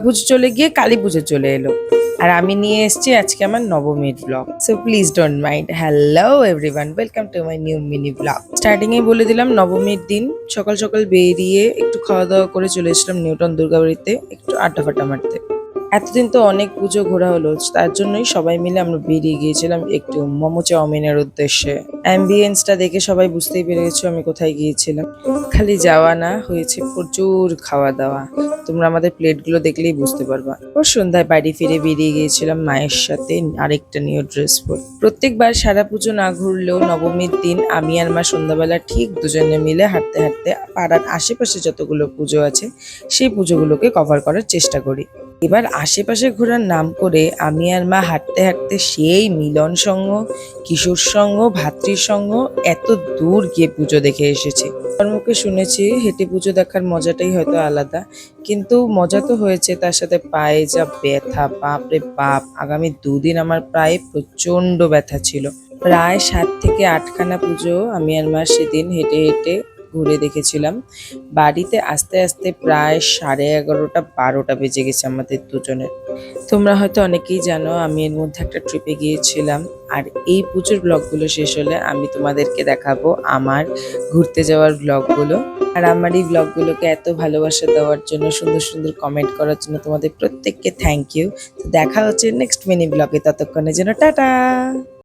পুজো চলে গিয়ে কালী পুজো চলে এলো, আর আমি নিয়ে এসেছি আজকে আমার নবমীর blog. So please don't mind. Hello everyone, welcome to my new mini blog. Starting এ বলে দিলাম, নবমীর দিন সকাল সকাল বেরিয়ে একটু খাওয়া দাওয়া করে চলে এসেছিলাম নিউটন দুর্গাবাড়িতে একটু আড্ডা ফাড্ডা মারতে। এতদিন তো অনেক পুজো ঘোরা হলো, তার জন্যই সবাই মিলে আমরা বেরিয়ে গিয়েছিলাম একটু মোমো চাউমিনের উদ্দেশ্যে। অ্যাম্বিয়েন্সটা দেখে সবাই বুঝতেই পেরে গেছো আমি কোথায় গিয়েছিলাম। খালি যাওয়া না, হয়েছে প্রচুর খাওয়া দাওয়া। তোমরা আমাদের প্লেটগুলো দেখলেই বুঝতে পারবা। ওর সন্ধ্যায় বাড়ি ফিরে বেরিয়ে গিয়েছিলাম মায়ের সাথে আরেকটা নিউ ড্রেস পরে। প্রত্যেকবার সারা পুজো না ঘুরলেও নবমীর দিন আমি আর মা সন্ধ্যাবেলা ঠিক দুজনে মিলে হাঁটতে হাঁটতে পাড়ার আশেপাশে যতগুলো পুজো আছে সেই পুজোগুলোকে কভার করার চেষ্টা করি। এবার আশেপাশে ঘোরার নাম করে আমি আর মা হাঁটতে হাঁটতে সেই মিলন সংঘ, কিশোর সংঘ, ভাতৃ সংঘ এত দূর গিয়ে পুজো দেখে এসেছি। আমার মুখে শুনেছি হেঁটে পুজো দেখার মজাটাই হয়তো আলাদা, কিন্তু মজা তো হয়েছে, তার সাথে পায়ে যা ব্যথা, বাপরে বাপ। আগামী দুদিন আমার প্রায় প্রচন্ড ব্যথা ছিল। প্রায় 7 থেকে 8খানা পুজো আমি আর মা সেদিন হেঁটে হেঁটে ঘুরে দেখেছিলাম। বাড়িতে আস্তে আস্তে প্রায় 11:30-12টা বেজে গেছে আমাদের দুজনের। তোমরা হয়তো অনেকেই জানো আমি এর মধ্যে একটা ট্রিপে গিয়েছিলাম, আর এই পুজোর ব্লগগুলো শেষ হলে আমি তোমাদেরকে দেখাবো আমার ঘুরতে যাওয়ার ব্লগগুলো। আর আমার এই ব্লগগুলোকে এত ভালোবাসা দেওয়ার জন্য, সুন্দর সুন্দর কমেন্ট করার জন্য তোমাদের প্রত্যেককে থ্যাংক ইউ। তো দেখা হচ্ছে নেক্সট মিনি ব্লগে, ততক্ষণের জন্য টাটা।